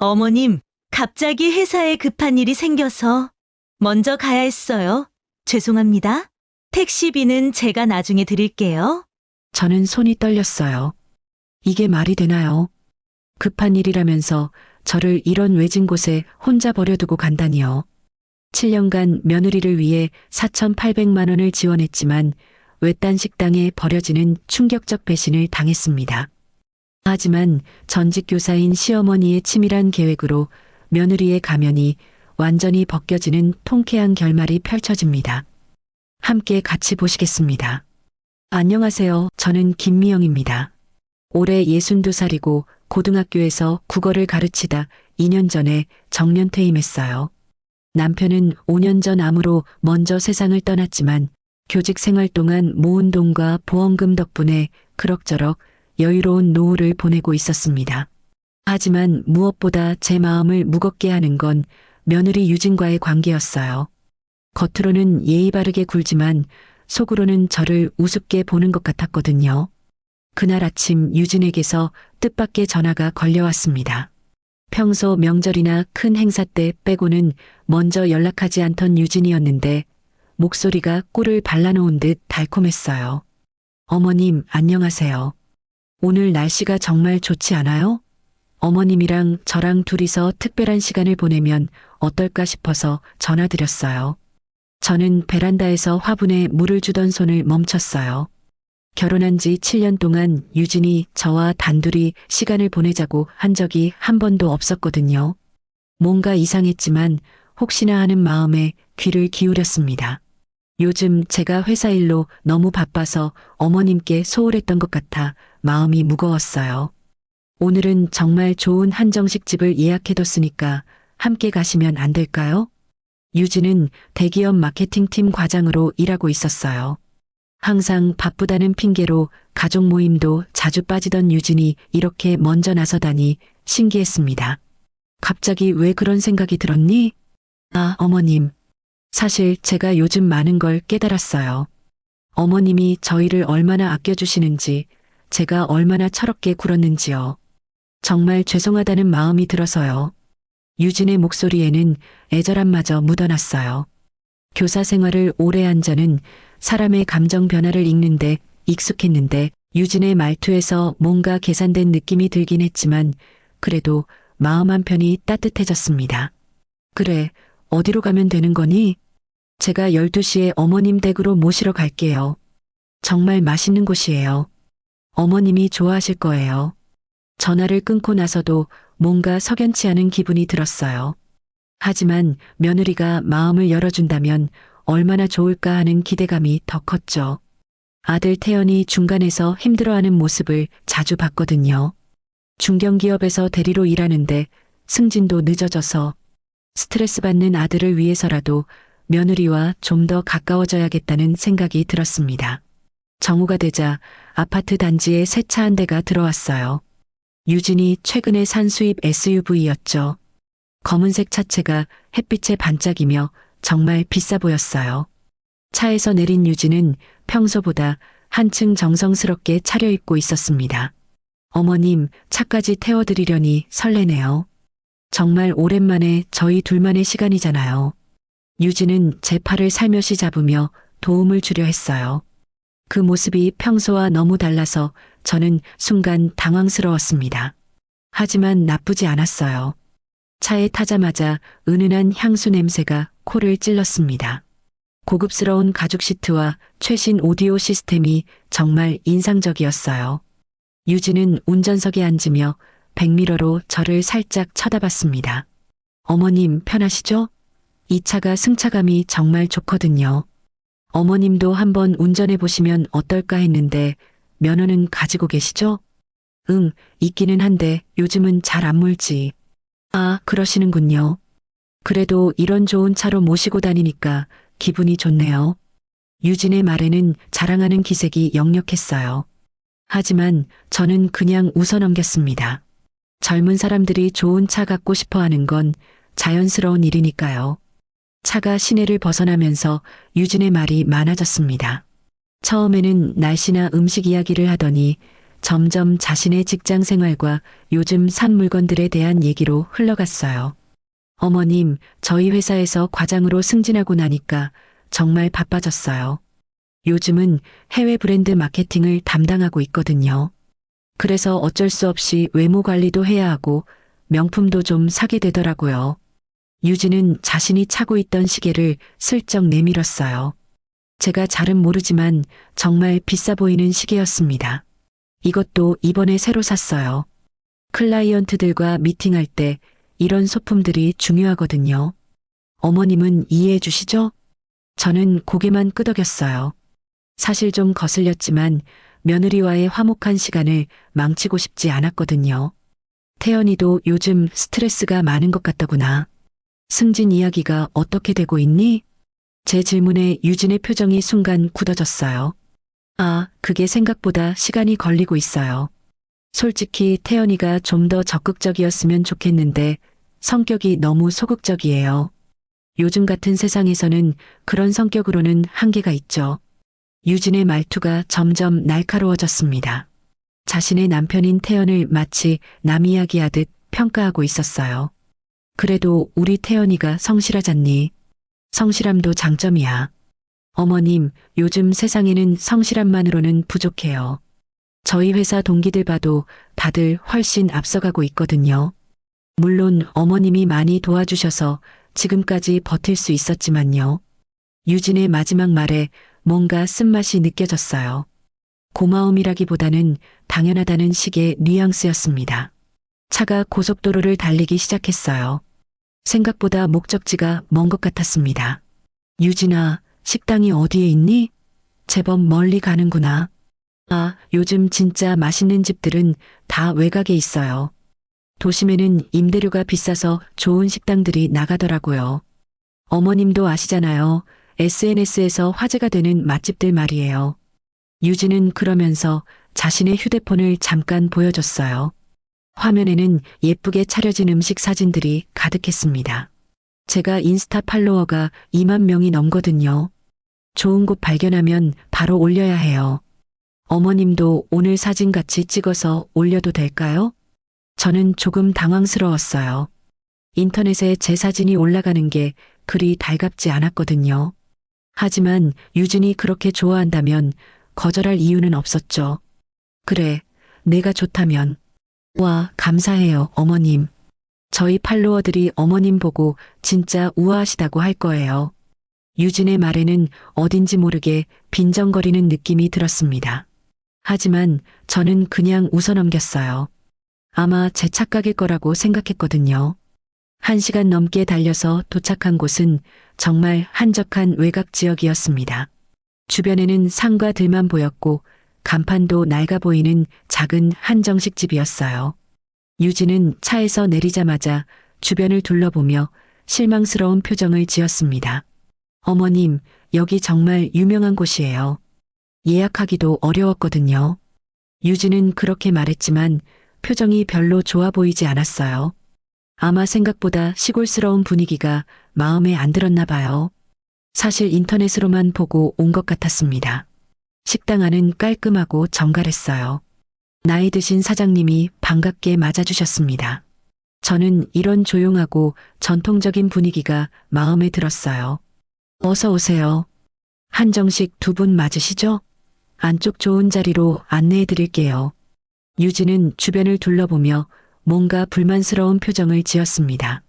어머님, 갑자기 회사에 급한 일이 생겨서 먼저 가야 했어요. 죄송합니다. 택시비는 제가 나중에 드릴게요. 저는 손이 떨렸어요. 이게 말이 되나요? 급한 일이라면서 저를 이런 외진 곳에 혼자 버려두고 간다니요. 7년간 며느리를 위해 4,800만 원을 지원했지만 외딴 식당에 버려지는 충격적 배신을 당했습니다. 하지만 전직 교사인 시어머니의 치밀한 계획으로 며느리의 가면이 완전히 벗겨지는 통쾌한 결말이 펼쳐집니다. 함께 같이 보시겠습니다. 안녕하세요. 저는 김미영입니다. 올해 62살이고 고등학교에서 국어를 가르치다 2년 전에 정년퇴임했어요. 남편은 5년 전 암으로 먼저 세상을 떠났지만 교직 생활 동안 모은 돈과 보험금 덕분에 그럭저럭 여유로운 노후를 보내고 있었습니다. 하지만 무엇보다 제 마음을 무겁게 하는 건 며느리 유진과의 관계였어요. 겉으로는 예의 바르게 굴지만 속으로는 저를 우습게 보는 것 같았거든요. 그날 아침 유진에게서 뜻밖의 전화가 걸려왔습니다. 평소 명절이나 큰 행사 때 빼고는 먼저 연락하지 않던 유진이었는데 목소리가 꿀을 발라놓은 듯 달콤했어요. 어머님, 안녕하세요. 오늘 날씨가 정말 좋지 않아요? 어머님이랑 저랑 둘이서 특별한 시간을 보내면 어떨까 싶어서 전화드렸어요. 저는 베란다에서 화분에 물을 주던 손을 멈췄어요. 결혼한 지 7년 동안 유진이 저와 단둘이 시간을 보내자고 한 적이 한 번도 없었거든요. 뭔가 이상했지만 혹시나 하는 마음에 귀를 기울였습니다. 요즘 제가 회사 일로 너무 바빠서 어머님께 소홀했던 것 같아 마음이 무거웠어요. 오늘은 정말 좋은 한정식 집을 예약해뒀으니까 함께 가시면 안 될까요? 유진은 대기업 마케팅팀 과장으로 일하고 있었어요. 항상 바쁘다는 핑계로 가족 모임도 자주 빠지던 유진이 이렇게 먼저 나서다니 신기했습니다. 갑자기 왜 그런 생각이 들었니? 아, 어머님. 사실 제가 요즘 많은 걸 깨달았어요. 어머님이 저희를 얼마나 아껴주시는지, 제가 얼마나 철없게 굴었는지요. 정말 죄송하다는 마음이 들어서요. 유진의 목소리에는 애절함마저 묻어났어요. 교사 생활을 오래 한 저는 사람의 감정 변화를 읽는데 익숙했는데 유진의 말투에서 뭔가 계산된 느낌이 들긴 했지만 그래도 마음 한편이 따뜻해졌습니다. 그래, 어디로 가면 되는 거니? 제가 12시에 어머님 댁으로 모시러 갈게요. 정말 맛있는 곳이에요. 어머님이 좋아하실 거예요. 전화를 끊고 나서도 뭔가 석연치 않은 기분이 들었어요. 하지만 며느리가 마음을 열어준다면 얼마나 좋을까 하는 기대감이 더 컸죠. 아들 태연이 중간에서 힘들어하는 모습을 자주 봤거든요. 중견기업에서 대리로 일하는데 승진도 늦어져서 스트레스 받는 아들을 위해서라도 며느리와 좀 더 가까워져야겠다는 생각이 들었습니다. 정오가 되자 아파트 단지에 새 차 한 대가 들어왔어요. 유진이 최근에 산 수입 SUV였죠. 검은색 차체가 햇빛에 반짝이며 정말 비싸 보였어요. 차에서 내린 유진은 평소보다 한층 정성스럽게 차려입고 있었습니다. 어머님, 차까지 태워드리려니 설레네요. 정말 오랜만에 저희 둘만의 시간이잖아요. 유진은 제 팔을 살며시 잡으며 도움을 주려 했어요. 그 모습이 평소와 너무 달라서 저는 순간 당황스러웠습니다. 하지만 나쁘지 않았어요. 차에 타자마자 은은한 향수 냄새가 코를 찔렀습니다. 고급스러운 가죽 시트와 최신 오디오 시스템이 정말 인상적이었어요. 유진은 운전석에 앉으며 백미러로 저를 살짝 쳐다봤습니다. 어머님, 편하시죠? 이 차가 승차감이 정말 좋거든요. 어머님도 한번 운전해 보시면 어떨까 했는데 면허는 가지고 계시죠? 응, 있기는 한데 요즘은 잘 안 몰지. 아, 그러시는군요. 그래도 이런 좋은 차로 모시고 다니니까 기분이 좋네요. 유진의 말에는 자랑하는 기색이 역력했어요. 하지만 저는 그냥 웃어넘겼습니다. 젊은 사람들이 좋은 차 갖고 싶어 하는 건 자연스러운 일이니까요. 차가 시내를 벗어나면서 유진의 말이 많아졌습니다. 처음에는 날씨나 음식 이야기를 하더니 점점 자신의 직장 생활과 요즘 산 물건들에 대한 얘기로 흘러갔어요. 어머님, 저희 회사에서 과장으로 승진하고 나니까 정말 바빠졌어요. 요즘은 해외 브랜드 마케팅을 담당하고 있거든요. 그래서 어쩔 수 없이 외모 관리도 해야 하고 명품도 좀 사게 되더라고요. 유진은 자신이 차고 있던 시계를 슬쩍 내밀었어요. 제가 잘은 모르지만 정말 비싸 보이는 시계였습니다. 이것도 이번에 새로 샀어요. 클라이언트들과 미팅할 때 이런 소품들이 중요하거든요. 어머님은 이해해 주시죠? 저는 고개만 끄덕였어요. 사실 좀 거슬렸지만 며느리와의 화목한 시간을 망치고 싶지 않았거든요. 태연이도 요즘 스트레스가 많은 것 같더구나. 승진 이야기가 어떻게 되고 있니? 제 질문에 유진의 표정이 순간 굳어졌어요. 아, 그게 생각보다 시간이 걸리고 있어요. 솔직히 태연이가 좀 더 적극적이었으면 좋겠는데 성격이 너무 소극적이에요. 요즘 같은 세상에서는 그런 성격으로는 한계가 있죠. 유진의 말투가 점점 날카로워졌습니다. 자신의 남편인 태연을 마치 남 이야기하듯 평가하고 있었어요. 그래도 우리 태연이가 성실하잖니. 성실함도 장점이야. 어머님, 요즘 세상에는 성실함만으로는 부족해요. 저희 회사 동기들 봐도 다들 훨씬 앞서가고 있거든요. 물론 어머님이 많이 도와주셔서 지금까지 버틸 수 있었지만요. 유진의 마지막 말에 뭔가 쓴맛이 느껴졌어요. 고마움이라기보다는 당연하다는 식의 뉘앙스였습니다. 차가 고속도로를 달리기 시작했어요. 생각보다 목적지가 먼 것 같았습니다. 유진아, 식당이 어디에 있니? 제법 멀리 가는구나. 아, 요즘 진짜 맛있는 집들은 다 외곽에 있어요. 도심에는 임대료가 비싸서 좋은 식당들이 나가더라고요. 어머님도 아시잖아요. SNS에서 화제가 되는 맛집들 말이에요. 유진은 그러면서 자신의 휴대폰을 잠깐 보여줬어요. 화면에는 예쁘게 차려진 음식 사진들이 가득했습니다. 제가 인스타 팔로워가 2만 명이 넘거든요. 좋은 곳 발견하면 바로 올려야 해요. 어머님도 오늘 사진 같이 찍어서 올려도 될까요? 저는 조금 당황스러웠어요. 인터넷에 제 사진이 올라가는 게 그리 달갑지 않았거든요. 하지만 유진이 그렇게 좋아한다면 거절할 이유는 없었죠. 그래, 내가 좋다면. 와, 감사해요, 어머님. 저희 팔로워들이 어머님 보고 진짜 우아하시다고 할 거예요. 유진의 말에는 어딘지 모르게 빈정거리는 느낌이 들었습니다. 하지만 저는 그냥 웃어넘겼어요. 아마 제 착각일 거라고 생각했거든요. 1시간 넘게 달려서 도착한 곳은 정말 한적한 외곽 지역이었습니다. 주변에는 산과 들만 보였고 간판도 낡아 보이는 작은 한정식 집이었어요. 유진은 차에서 내리자마자 주변을 둘러보며 실망스러운 표정을 지었습니다. 어머님, 여기 정말 유명한 곳이에요. 예약하기도 어려웠거든요. 유진은 그렇게 말했지만 표정이 별로 좋아 보이지 않았어요. 아마 생각보다 시골스러운 분위기가 마음에 안 들었나 봐요. 사실 인터넷으로만 보고 온 것 같았습니다. 식당 안은 깔끔하고 정갈했어요. 나이 드신 사장님이 반갑게 맞아주셨습니다. 저는 이런 조용하고 전통적인 분위기가 마음에 들었어요. 어서 오세요. 한정식 2분 맞으시죠? 안쪽 좋은 자리로 안내해 드릴게요. 유진은 주변을 둘러보며 뭔가 불만스러운 표정을 지었습니다.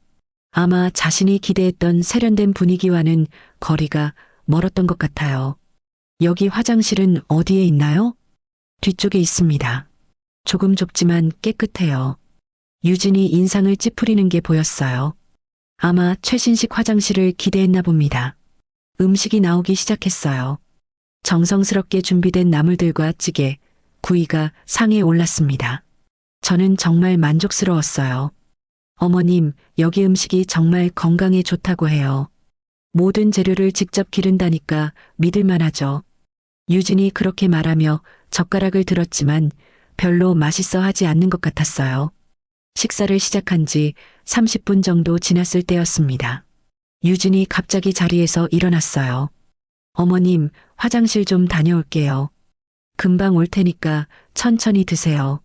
아마 자신이 기대했던 세련된 분위기와는 거리가 멀었던 것 같아요. 여기 화장실은 어디에 있나요? 뒤쪽에 있습니다. 조금 좁지만 깨끗해요. 유진이 인상을 찌푸리는 게 보였어요. 아마 최신식 화장실을 기대했나 봅니다. 음식이 나오기 시작했어요. 정성스럽게 준비된 나물들과 찌개, 구이가 상에 올랐습니다. 저는 정말 만족스러웠어요. 어머님, 여기 음식이 정말 건강에 좋다고 해요. 모든 재료를 직접 기른다니까 믿을만하죠. 유진이 그렇게 말하며 젓가락을 들었지만 별로 맛있어 하지 않는 것 같았어요. 식사를 시작한 지 30분 정도 지났을 때였습니다. 유진이 갑자기 자리에서 일어났어요. 어머님, 화장실 좀 다녀올게요. 금방 올 테니까 천천히 드세요.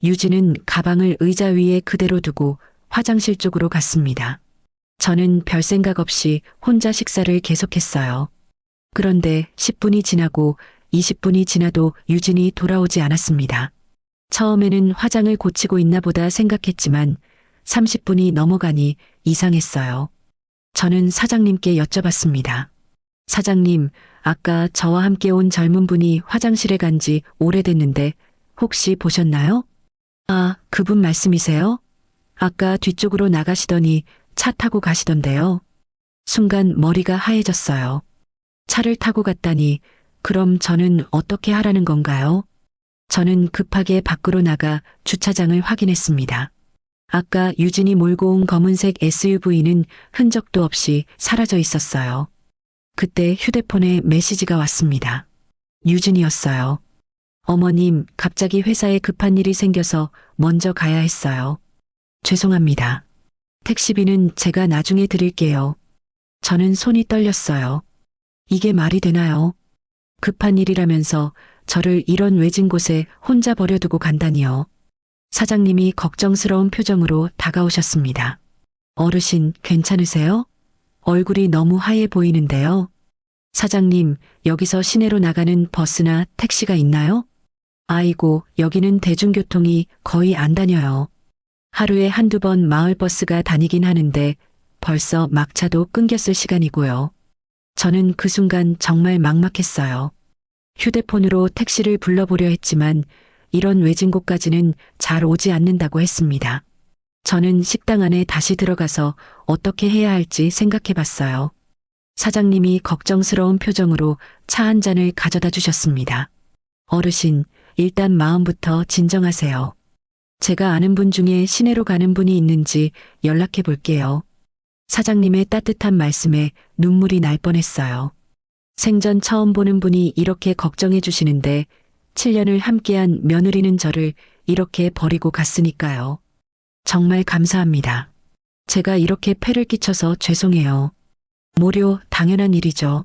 유진은 가방을 의자 위에 그대로 두고 화장실 쪽으로 갔습니다. 저는 별 생각 없이 혼자 식사를 계속했어요. 그런데 10분이 지나고 20분이 지나도 유진이 돌아오지 않았습니다. 처음에는 화장을 고치고 있나 보다 생각했지만 30분이 넘어가니 이상했어요. 저는 사장님께 여쭤봤습니다. 사장님, 아까 저와 함께 온 젊은 분이 화장실에 간 지 오래됐는데 혹시 보셨나요? 아, 그분 말씀이세요? 아까 뒤쪽으로 나가시더니 차 타고 가시던데요. 순간 머리가 하얘졌어요. 차를 타고 갔다니 그럼 저는 어떻게 하라는 건가요? 저는 급하게 밖으로 나가 주차장을 확인했습니다. 아까 유진이 몰고 온 검은색 SUV는 흔적도 없이 사라져 있었어요. 그때 휴대폰에 메시지가 왔습니다. 유진이었어요. 어머님, 갑자기 회사에 급한 일이 생겨서 먼저 가야 했어요. 죄송합니다. 택시비는 제가 나중에 드릴게요. 저는 손이 떨렸어요. 이게 말이 되나요? 급한 일이라면서 저를 이런 외진 곳에 혼자 버려두고 간다니요. 사장님이 걱정스러운 표정으로 다가오셨습니다. 어르신, 괜찮으세요? 얼굴이 너무 하얘 보이는데요. 사장님, 여기서 시내로 나가는 버스나 택시가 있나요? 아이고, 여기는 대중교통이 거의 안 다녀요. 하루에 한두 번 마을버스가 다니긴 하는데 벌써 막차도 끊겼을 시간이고요. 저는 그 순간 정말 막막했어요. 휴대폰으로 택시를 불러보려 했지만 이런 외진 곳까지는 잘 오지 않는다고 했습니다. 저는 식당 안에 다시 들어가서 어떻게 해야 할지 생각해 봤어요. 사장님이 걱정스러운 표정으로 차 한 잔을 가져다 주셨습니다. 어르신, 일단 마음부터 진정하세요. 제가 아는 분 중에 시내로 가는 분이 있는지 연락해 볼게요. 사장님의 따뜻한 말씀에 눈물이 날 뻔했어요. 생전 처음 보는 분이 이렇게 걱정해 주시는데 7년을 함께한 며느리는 저를 이렇게 버리고 갔으니까요. 정말 감사합니다. 제가 이렇게 폐를 끼쳐서 죄송해요. 모료 당연한 일이죠.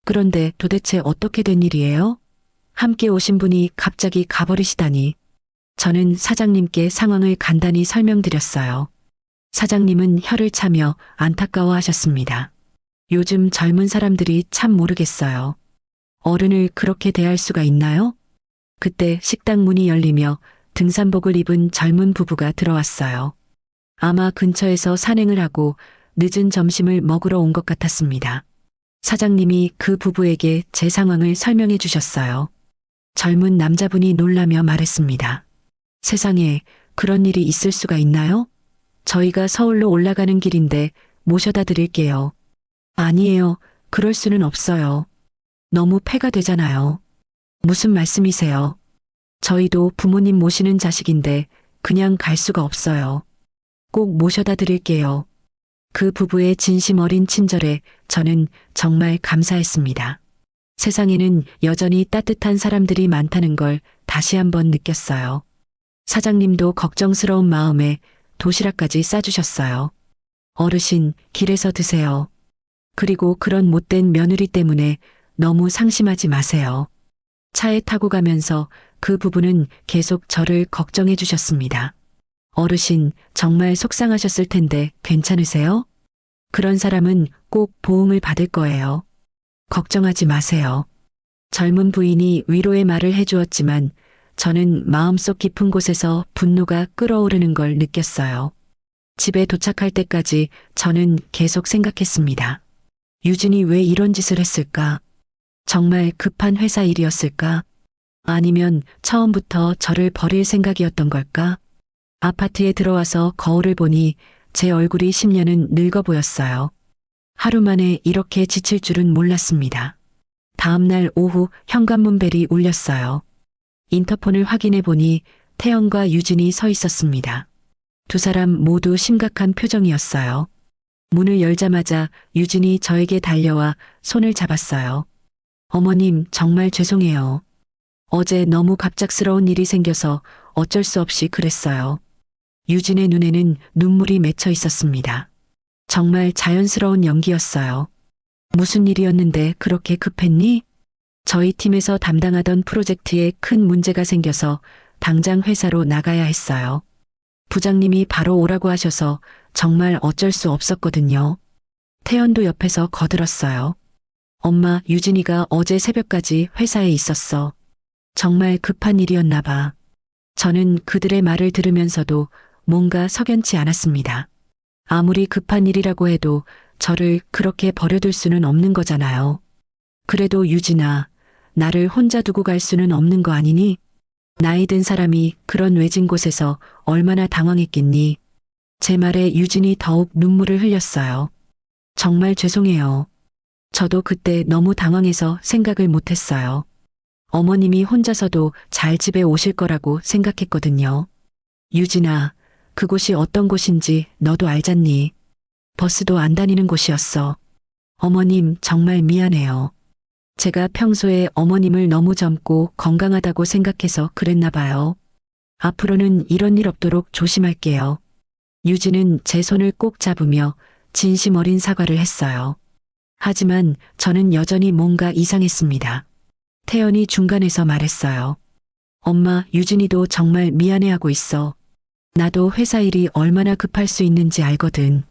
그런데 도대체 어떻게 된 일이에요? 함께 오신 분이 갑자기 가버리시다니. 저는 사장님께 상황을 간단히 설명드렸어요. 사장님은 혀를 차며 안타까워하셨습니다. 요즘 젊은 사람들이 참 모르겠어요. 어른을 그렇게 대할 수가 있나요? 그때 식당 문이 열리며 등산복을 입은 젊은 부부가 들어왔어요. 아마 근처에서 산행을 하고 늦은 점심을 먹으러 온 것 같았습니다. 사장님이 그 부부에게 제 상황을 설명해 주셨어요. 젊은 남자분이 놀라며 말했습니다. 세상에 그런 일이 있을 수가 있나요? 저희가 서울로 올라가는 길인데 모셔다 드릴게요. 아니에요. 그럴 수는 없어요. 너무 폐가 되잖아요. 무슨 말씀이세요? 저희도 부모님 모시는 자식인데 그냥 갈 수가 없어요. 꼭 모셔다 드릴게요. 그 부부의 진심 어린 친절에 저는 정말 감사했습니다. 세상에는 여전히 따뜻한 사람들이 많다는 걸 다시 한번 느꼈어요. 사장님도 걱정스러운 마음에 도시락까지 싸주셨어요. 어르신, 길에서 드세요. 그리고 그런 못된 며느리 때문에 너무 상심하지 마세요. 차에 타고 가면서 그 부부는 계속 저를 걱정해 주셨습니다. 어르신, 정말 속상하셨을 텐데 괜찮으세요? 그런 사람은 꼭 보응을 받을 거예요. 걱정하지 마세요. 젊은 부인이 위로의 말을 해주었지만 저는 마음속 깊은 곳에서 분노가 끓어오르는 걸 느꼈어요. 집에 도착할 때까지 저는 계속 생각했습니다. 유진이 왜 이런 짓을 했을까? 정말 급한 회사 일이었을까? 아니면 처음부터 저를 버릴 생각이었던 걸까? 아파트에 들어와서 거울을 보니 제 얼굴이 10년은 늙어 보였어요. 하루 만에 이렇게 지칠 줄은 몰랐습니다. 다음 날 오후 현관문 벨이 울렸어요. 인터폰을 확인해 보니 태연과 유진이 서 있었습니다. 두 사람 모두 심각한 표정이었어요. 문을 열자마자 유진이 저에게 달려와 손을 잡았어요. 어머님, 정말 죄송해요. 어제 너무 갑작스러운 일이 생겨서 어쩔 수 없이 그랬어요. 유진의 눈에는 눈물이 맺혀 있었습니다. 정말 자연스러운 연기였어요. 무슨 일이었는데 그렇게 급했니? 저희 팀에서 담당하던 프로젝트에 큰 문제가 생겨서 당장 회사로 나가야 했어요. 부장님이 바로 오라고 하셔서 정말 어쩔 수 없었거든요. 태연도 옆에서 거들었어요. 엄마, 유진이가 어제 새벽까지 회사에 있었어. 정말 급한 일이었나 봐. 저는 그들의 말을 들으면서도 뭔가 석연치 않았습니다. 아무리 급한 일이라고 해도 저를 그렇게 버려둘 수는 없는 거잖아요. 그래도 유진아, 나를 혼자 두고 갈 수는 없는 거 아니니? 나이 든 사람이 그런 외진 곳에서 얼마나 당황했겠니? 제 말에 유진이 더욱 눈물을 흘렸어요. 정말 죄송해요. 저도 그때 너무 당황해서 생각을 못했어요. 어머님이 혼자서도 잘 집에 오실 거라고 생각했거든요. 유진아, 그곳이 어떤 곳인지 너도 알잖니? 버스도 안 다니는 곳이었어. 어머님, 정말 미안해요. 제가 평소에 어머님을 너무 젊고 건강하다고 생각해서 그랬나 봐요. 앞으로는 이런 일 없도록 조심할게요. 유진은 제 손을 꼭 잡으며 진심 어린 사과를 했어요. 하지만 저는 여전히 뭔가 이상했습니다. 태연이 중간에서 말했어요. 엄마, 유진이도 정말 미안해하고 있어. 나도 회사 일이 얼마나 급할 수 있는지 알거든.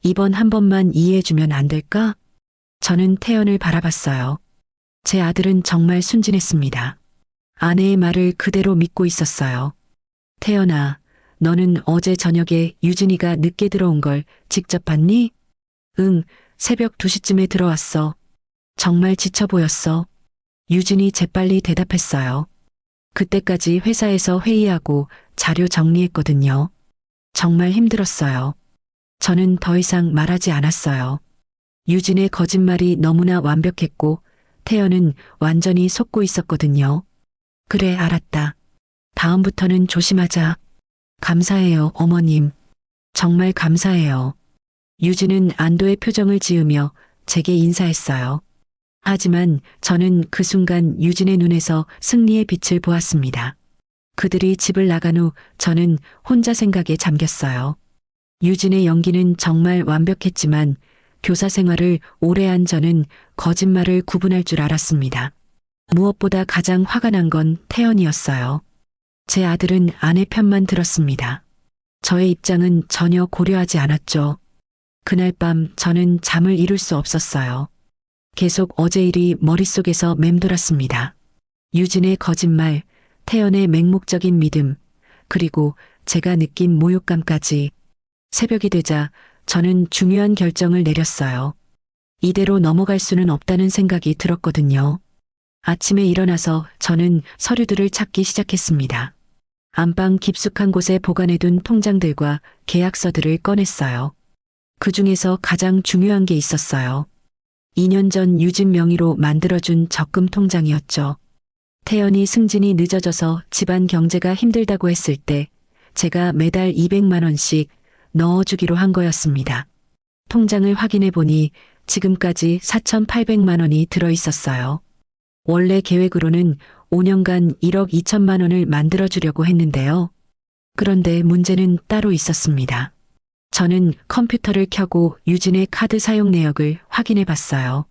이번 한 번만 이해해주면 안 될까? 저는 태연을 바라봤어요. 제 아들은 정말 순진했습니다. 아내의 말을 그대로 믿고 있었어요. 태연아, 너는 어제 저녁에 유진이가 늦게 들어온 걸 직접 봤니? 응, 새벽 2시쯤에 들어왔어. 정말 지쳐 보였어. 유진이 재빨리 대답했어요. 그때까지 회사에서 회의하고 자료 정리했거든요. 정말 힘들었어요. 저는 더 이상 말하지 않았어요. 유진의 거짓말이 너무나 완벽했고 태연은 완전히 속고 있었거든요. 그래, 알았다. 다음부터는 조심하자. 감사해요, 어머님. 정말 감사해요. 유진은 안도의 표정을 지으며 제게 인사했어요. 하지만 저는 그 순간 유진의 눈에서 승리의 빛을 보았습니다. 그들이 집을 나간 후 저는 혼자 생각에 잠겼어요. 유진의 연기는 정말 완벽했지만 교사 생활을 오래 한 저는 거짓말을 구분할 줄 알았습니다. 무엇보다 가장 화가 난 건 태연이었어요. 제 아들은 아내 편만 들었습니다. 저의 입장은 전혀 고려하지 않았죠. 그날 밤 저는 잠을 이룰 수 없었어요. 계속 어제 일이 머릿속에서 맴돌았습니다. 유진의 거짓말, 태연의 맹목적인 믿음, 그리고 제가 느낀 모욕감까지. 새벽이 되자 저는 중요한 결정을 내렸어요. 이대로 넘어갈 수는 없다는 생각이 들었거든요. 아침에 일어나서 저는 서류들을 찾기 시작했습니다. 안방 깊숙한 곳에 보관해둔 통장들과 계약서들을 꺼냈어요. 그 중에서 가장 중요한 게 있었어요. 2년 전 유진 명의로 만들어준 적금 통장이었죠. 태연이 승진이 늦어져서 집안 경제가 힘들다고 했을 때 제가 매달 200만 원씩 넣어주기로 한 거였습니다. 통장을 확인해 보니 지금까지 4,800만 원이 들어 있었어요. 원래 계획으로는 5년간 1억 2천만 원을 만들어주려고 했는데요. 그런데 문제는 따로 있었습니다. 저는 컴퓨터를 켜고 유진의 카드 사용 내역을 확인해 봤어요.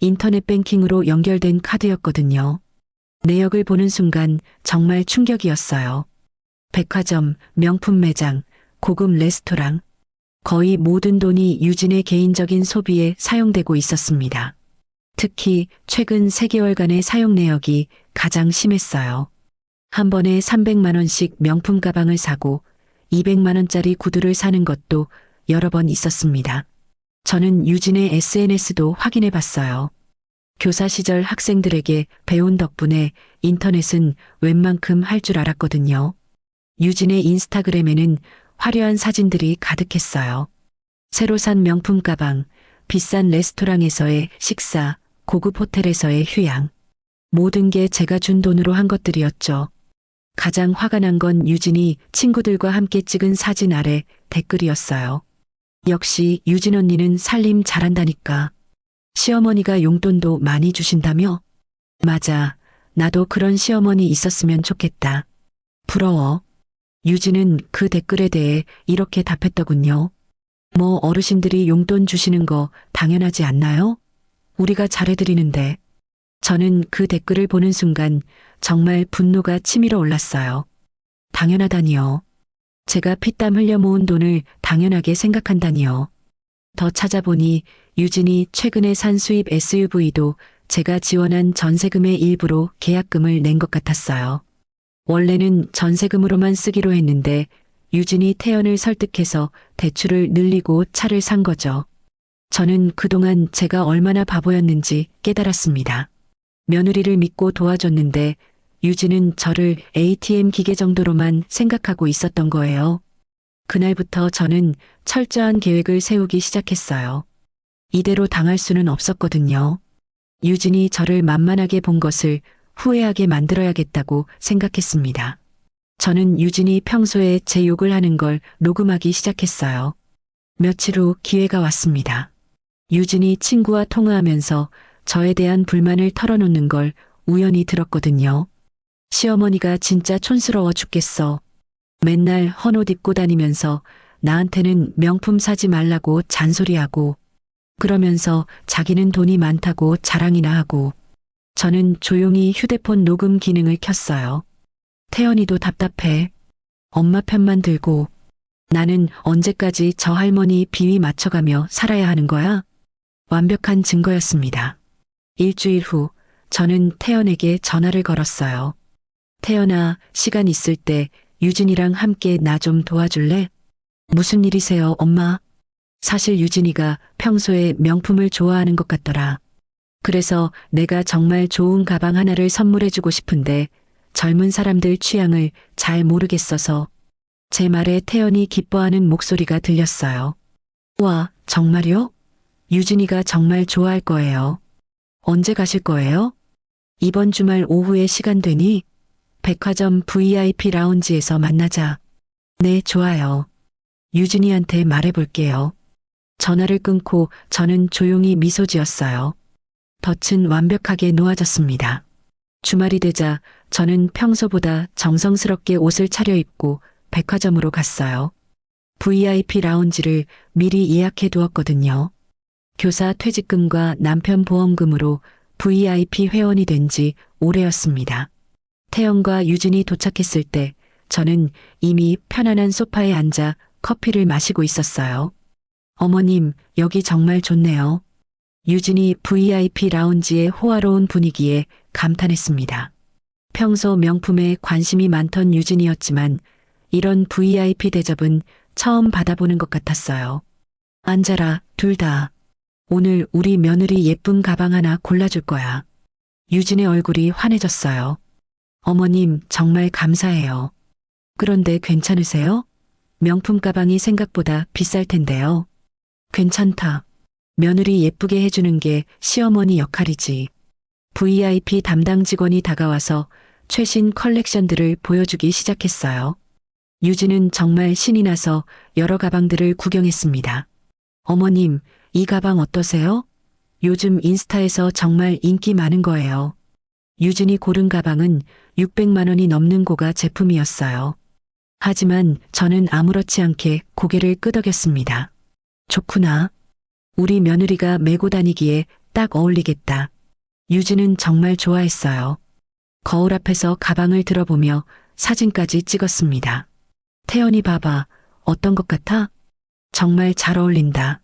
인터넷 뱅킹으로 연결된 카드였거든요. 내역을 보는 순간 정말 충격이었어요. 백화점, 명품 매장, 고급 레스토랑, 거의 모든 돈이 유진의 개인적인 소비에 사용되고 있었습니다. 특히 최근 3개월간의 사용 내역이 가장 심했어요. 한 번에 300만 원씩 명품 가방을 사고 200만 원짜리 구두를 사는 것도 여러 번 있었습니다. 저는 유진의 SNS도 확인해 봤어요. 교사 시절 학생들에게 배운 덕분에 인터넷은 웬만큼 할 줄 알았거든요. 유진의 인스타그램에는 화려한 사진들이 가득했어요. 새로 산 명품 가방, 비싼 레스토랑에서의 식사, 고급 호텔에서의 휴양. 모든 게 제가 준 돈으로 한 것들이었죠. 가장 화가 난 건 유진이 친구들과 함께 찍은 사진 아래 댓글이었어요. 역시 유진 언니는 살림 잘한다니까. 시어머니가 용돈도 많이 주신다며? 맞아. 나도 그런 시어머니 있었으면 좋겠다. 부러워. 유진은 그 댓글에 대해 이렇게 답했더군요. 뭐 어르신들이 용돈 주시는 거 당연하지 않나요? 우리가 잘해드리는데. 저는 그 댓글을 보는 순간 정말 분노가 치밀어 올랐어요. 당연하다니요. 제가 피땀 흘려 모은 돈을 당연하게 생각한다니요. 더 찾아보니 유진이 최근에 산 수입 SUV도 제가 지원한 전세금의 일부로 계약금을 낸 것 같았어요. 원래는 전세금으로만 쓰기로 했는데 유진이 태연을 설득해서 대출을 늘리고 차를 산 거죠. 저는 그동안 제가 얼마나 바보였는지 깨달았습니다. 며느리를 믿고 도와줬는데 유진은 저를 ATM 기계 정도로만 생각하고 있었던 거예요. 그날부터 저는 철저한 계획을 세우기 시작했어요. 이대로 당할 수는 없었거든요. 유진이 저를 만만하게 본 것을 후회하게 만들어야겠다고 생각했습니다. 저는 유진이 평소에 제 욕을 하는 걸 녹음하기 시작했어요. 며칠 후 기회가 왔습니다. 유진이 친구와 통화하면서 저에 대한 불만을 털어놓는 걸 우연히 들었거든요. 시어머니가 진짜 촌스러워 죽겠어. 맨날 헌옷 입고 다니면서 나한테는 명품 사지 말라고 잔소리하고 그러면서 자기는 돈이 많다고 자랑이나 하고 저는 조용히 휴대폰 녹음 기능을 켰어요. 태연이도 답답해. 엄마 편만 들고 나는 언제까지 저 할머니 비위 맞춰가며 살아야 하는 거야? 완벽한 증거였습니다. 일주일 후 저는 태연에게 전화를 걸었어요. 태연아, 시간 있을 때 유진이랑 함께 나 좀 도와줄래? 무슨 일이세요, 엄마? 사실 유진이가 평소에 명품을 좋아하는 것 같더라. 그래서 내가 정말 좋은 가방 하나를 선물해주고 싶은데 젊은 사람들 취향을 잘 모르겠어서 제 말에 태연이 기뻐하는 목소리가 들렸어요. 와, 정말요? 유진이가 정말 좋아할 거예요. 언제 가실 거예요? 이번 주말 오후에 시간 되니? 백화점 VIP 라운지에서 만나자. 네, 좋아요. 유진이한테 말해볼게요. 전화를 끊고 저는 조용히 미소 지었어요. 덫은 완벽하게 놓아졌습니다. 주말이 되자 저는 평소보다 정성스럽게 옷을 차려입고 백화점으로 갔어요. VIP 라운지를 미리 예약해 두었거든요. 교사 퇴직금과 남편 보험금으로 VIP 회원이 된 지 오래였습니다. 태연과 유진이 도착했을 때 저는 이미 편안한 소파에 앉아 커피를 마시고 있었어요. 어머님, 여기 정말 좋네요. 유진이 VIP 라운지의 호화로운 분위기에 감탄했습니다. 평소 명품에 관심이 많던 유진이었지만 이런 VIP 대접은 처음 받아보는 것 같았어요. 앉아라, 둘 다. 오늘 우리 며느리 예쁜 가방 하나 골라줄 거야. 유진의 얼굴이 환해졌어요. 어머님, 정말 감사해요. 그런데 괜찮으세요? 명품 가방이 생각보다 비쌀 텐데요. 괜찮다. 며느리 예쁘게 해주는 게 시어머니 역할이지. VIP 담당 직원이 다가와서 최신 컬렉션들을 보여주기 시작했어요. 유진은 정말 신이 나서 여러 가방들을 구경했습니다. 어머님, 이 가방 어떠세요? 요즘 인스타에서 정말 인기 많은 거예요. 유진이 고른 가방은 600만 원이 넘는 고가 제품이었어요. 하지만 저는 아무렇지 않게 고개를 끄덕였습니다. 좋구나. 우리 며느리가 메고 다니기에 딱 어울리겠다. 유진은 정말 좋아했어요. 거울 앞에서 가방을 들어보며 사진까지 찍었습니다. 태연이 봐봐. 어떤 것 같아? 정말 잘 어울린다.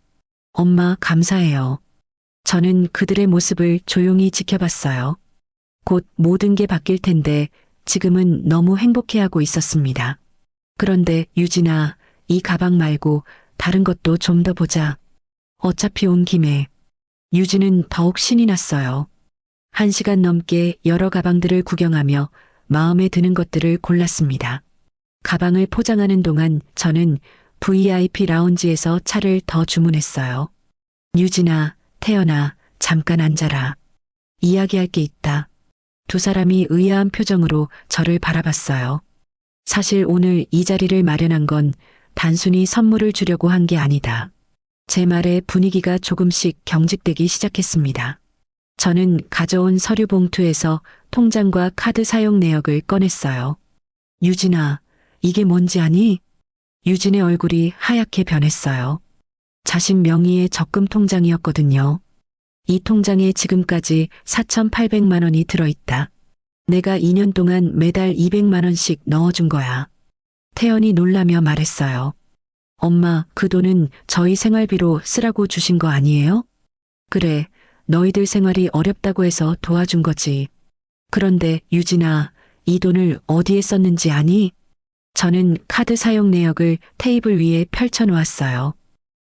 엄마, 감사해요. 저는 그들의 모습을 조용히 지켜봤어요. 곧 모든 게 바뀔 텐데 지금은 너무 행복해하고 있었습니다. 그런데 유진아, 이 가방 말고 다른 것도 좀 더 보자. 어차피 온 김에. 유진은 더욱 신이 났어요. 1시간 넘게 여러 가방들을 구경하며 마음에 드는 것들을 골랐습니다. 가방을 포장하는 동안 저는 VIP 라운지에서 차를 더 주문했어요. 유진아, 태연아, 잠깐 앉아라. 이야기할 게 있다. 두 사람이 의아한 표정으로 저를 바라봤어요. 사실 오늘 이 자리를 마련한 건 단순히 선물을 주려고 한 게 아니다. 제 말에 분위기가 조금씩 경직되기 시작했습니다. 저는 가져온 서류 봉투에서 통장과 카드 사용 내역을 꺼냈어요. 유진아, 이게 뭔지 아니? 유진의 얼굴이 하얗게 변했어요. 자신 명의의 적금 통장이었거든요. 이 통장에 지금까지 4,800만 원이 들어있다. 내가 2년 동안 매달 200만 원씩 넣어준 거야. 태연이 놀라며 말했어요. 엄마, 그 돈은 저희 생활비로 쓰라고 주신 거 아니에요? 그래, 너희들 생활이 어렵다고 해서 도와준 거지. 그런데 유진아, 이 돈을 어디에 썼는지 아니? 저는 카드 사용 내역을 테이블 위에 펼쳐놓았어요.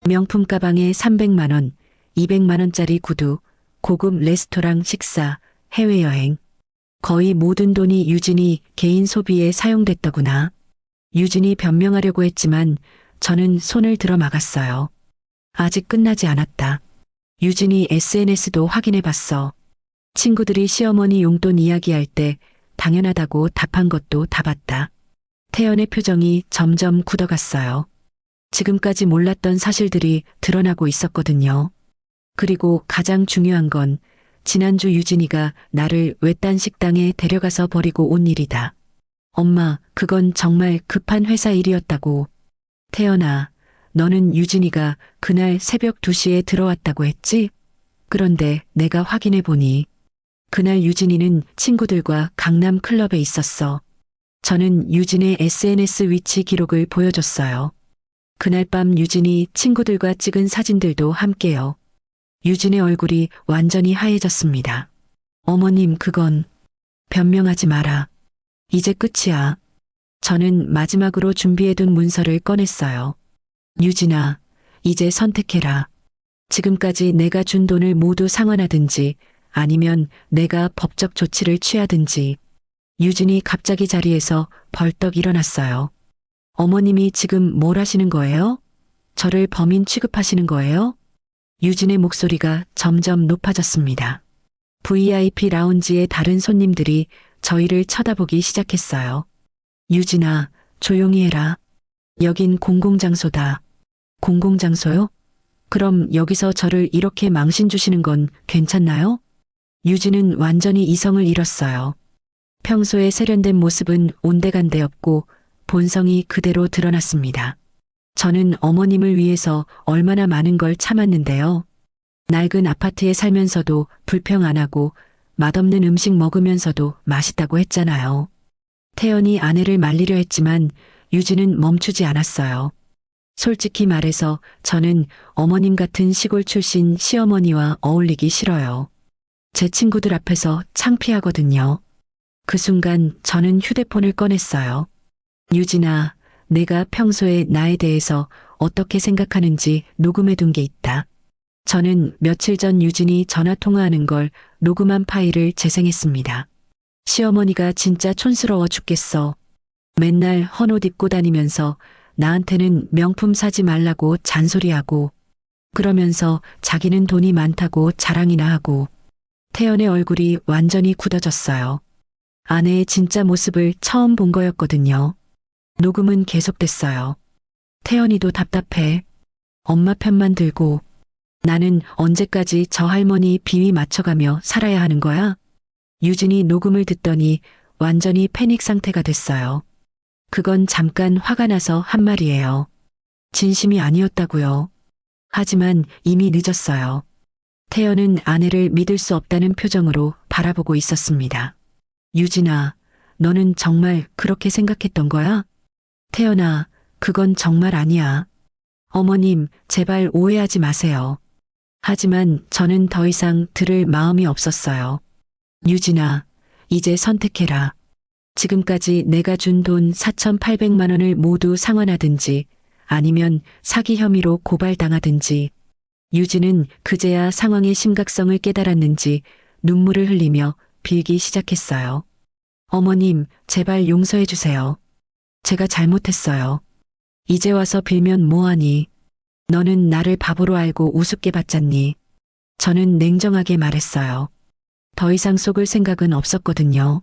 명품 가방에 300만 원, 200만 원짜리 구두, 고급 레스토랑 식사, 해외여행. 거의 모든 돈이 유진이 개인 소비에 사용됐더구나. 유진이 변명하려고 했지만 저는 손을 들어 막았어요. 아직 끝나지 않았다. 유진이 SNS도 확인해 봤어. 친구들이 시어머니 용돈 이야기할 때 당연하다고 답한 것도 다 봤다. 태연의 표정이 점점 굳어갔어요. 지금까지 몰랐던 사실들이 드러나고 있었거든요. 그리고 가장 중요한 건 지난주 유진이가 나를 외딴 식당에 데려가서 버리고 온 일이다. 엄마, 그건 정말 급한 회사 일이었다고. 태연아, 너는 유진이가 그날 새벽 2시에 들어왔다고 했지? 그런데 내가 확인해 보니 그날 유진이는 친구들과 강남 클럽에 있었어. 저는 유진의 SNS 위치 기록을 보여줬어요. 그날 밤 유진이 친구들과 찍은 사진들도 함께요. 유진의 얼굴이 완전히 하얘졌습니다. 어머님, 그건 변명하지 마라. 이제 끝이야. 저는 마지막으로 준비해둔 문서를 꺼냈어요. 유진아, 이제 선택해라. 지금까지 내가 준 돈을 모두 상환하든지 아니면 내가 법적 조치를 취하든지. 유진이 갑자기 자리에서 벌떡 일어났어요. 어머님이 지금 뭘 하시는 거예요? 저를 범인 취급하시는 거예요? 유진의 목소리가 점점 높아졌습니다. VIP 라운지의 다른 손님들이 저희를 쳐다보기 시작했어요. 유진아, 조용히 해라. 여긴 공공장소다. 공공장소요? 그럼 여기서 저를 이렇게 망신 주시는 건 괜찮나요? 유진은 완전히 이성을 잃었어요. 평소에 세련된 모습은 온데간데 없고 본성이 그대로 드러났습니다. 저는 어머님을 위해서 얼마나 많은 걸 참았는데요. 낡은 아파트에 살면서도 불평 안 하고 맛없는 음식 먹으면서도 맛있다고 했잖아요. 태연이 아내를 말리려 했지만 유진은 멈추지 않았어요. 솔직히 말해서 저는 어머님 같은 시골 출신 시어머니와 어울리기 싫어요. 제 친구들 앞에서 창피하거든요. 그 순간 저는 휴대폰을 꺼냈어요. 유진아, 내가 평소에 나에 대해서 어떻게 생각하는지 녹음해둔 게 있다. 저는 며칠 전 유진이 전화 통화하는 걸 녹음한 파일을 재생했습니다. 시어머니가 진짜 촌스러워 죽겠어. 맨날 헌옷 입고 다니면서 나한테는 명품 사지 말라고 잔소리하고 그러면서 자기는 돈이 많다고 자랑이나 하고. 태연의 얼굴이 완전히 굳어졌어요. 아내의 진짜 모습을 처음 본 거였거든요. 녹음은 계속됐어요. 태연이도 답답해. 엄마 편만 들고. 나는 언제까지 저 할머니 비위 맞춰가며 살아야 하는 거야? 유진이 녹음을 듣더니 완전히 패닉 상태가 됐어요. 그건 잠깐 화가 나서 한 말이에요. 진심이 아니었다고요. 하지만 이미 늦었어요. 태연은 아내를 믿을 수 없다는 표정으로 바라보고 있었습니다. 유진아, 너는 정말 그렇게 생각했던 거야? 태연아, 그건 정말 아니야. 어머님, 제발 오해하지 마세요. 하지만 저는 더 이상 들을 마음이 없었어요. 유진아, 이제 선택해라. 지금까지 내가 준 돈 4,800만 원을 모두 상환하든지 아니면 사기 혐의로 고발당하든지. 유진은 그제야 상황의 심각성을 깨달았는지 눈물을 흘리며 빌기 시작했어요. 어머님, 제발 용서해 주세요. 제가 잘못했어요. 이제 와서 빌면 뭐하니? 너는 나를 바보로 알고 우습게 봤잖니? 저는 냉정하게 말했어요. 더 이상 속을 생각은 없었거든요.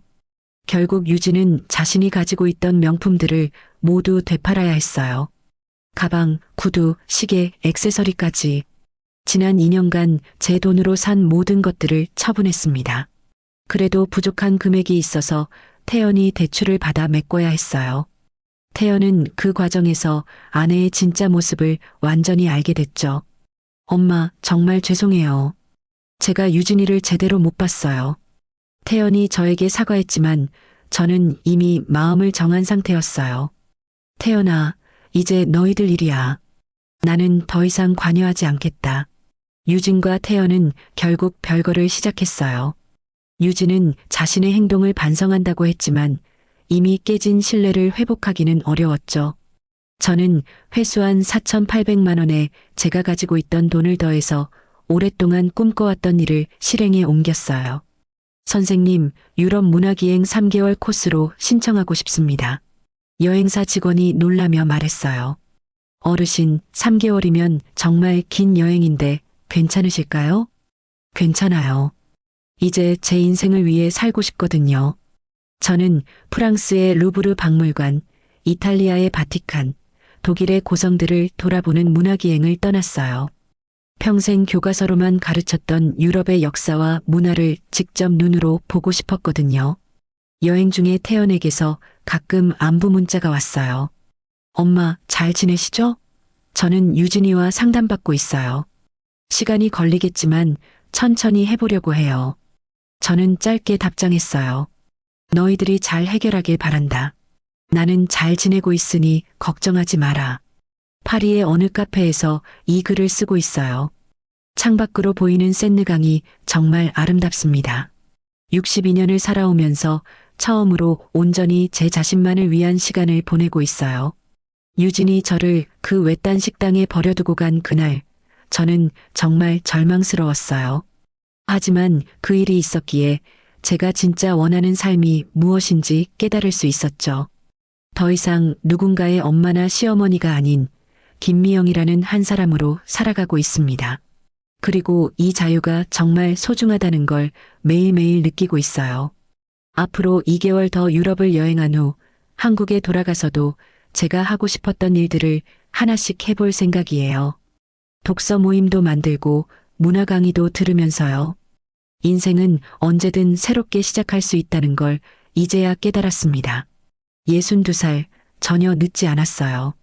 결국 유진은 자신이 가지고 있던 명품들을 모두 되팔아야 했어요. 가방, 구두, 시계, 액세서리까지. 지난 2년간 제 돈으로 산 모든 것들을 처분했습니다. 그래도 부족한 금액이 있어서 태연이 대출을 받아 메꿔야 했어요. 태연은 그 과정에서 아내의 진짜 모습을 완전히 알게 됐죠. 엄마, 정말 죄송해요. 제가 유진이를 제대로 못 봤어요. 태연이 저에게 사과했지만 저는 이미 마음을 정한 상태였어요. 태연아, 이제 너희들 일이야. 나는 더 이상 관여하지 않겠다. 유진과 태연은 결국 별거를 시작했어요. 유진은 자신의 행동을 반성한다고 했지만 이미 깨진 신뢰를 회복하기는 어려웠죠. 저는 회수한 4,800만 원에 제가 가지고 있던 돈을 더해서 오랫동안 꿈꿔왔던 일을 실행에 옮겼어요. 선생님, 유럽 문화기행 3개월 코스로 신청하고 싶습니다. 여행사 직원이 놀라며 말했어요. 어르신, 3개월이면 정말 긴 여행인데 괜찮으실까요? 괜찮아요. 이제 제 인생을 위해 살고 싶거든요. 저는 프랑스의 루브르 박물관, 이탈리아의 바티칸, 독일의 고성들을 돌아보는 문화기행을 떠났어요. 평생 교과서로만 가르쳤던 유럽의 역사와 문화를 직접 눈으로 보고 싶었거든요. 여행 중에 태연에게서 가끔 안부 문자가 왔어요. 엄마, 잘 지내시죠? 저는 유진이와 상담받고 있어요. 시간이 걸리겠지만 천천히 해보려고 해요. 저는 짧게 답장했어요. 너희들이 잘 해결하길 바란다. 나는 잘 지내고 있으니 걱정하지 마라. 파리의 어느 카페에서 이 글을 쓰고 있어요. 창밖으로 보이는 센느강이 정말 아름답습니다. 62년을 살아오면서 처음으로 온전히 제 자신만을 위한 시간을 보내고 있어요. 유진이 저를 그 외딴 식당에 버려두고 간 그날, 저는 정말 절망스러웠어요. 하지만 그 일이 있었기에 제가 진짜 원하는 삶이 무엇인지 깨달을 수 있었죠. 더 이상 누군가의 엄마나 시어머니가 아닌 김미영이라는 한 사람으로 살아가고 있습니다. 그리고 이 자유가 정말 소중하다는 걸 매일매일 느끼고 있어요. 앞으로 2개월 더 유럽을 여행한 후 한국에 돌아가서도 제가 하고 싶었던 일들을 하나씩 해볼 생각이에요. 독서 모임도 만들고 문화 강의도 들으면서요. 인생은 언제든 새롭게 시작할 수 있다는 걸 이제야 깨달았습니다. 62살, 전혀 늦지 않았어요.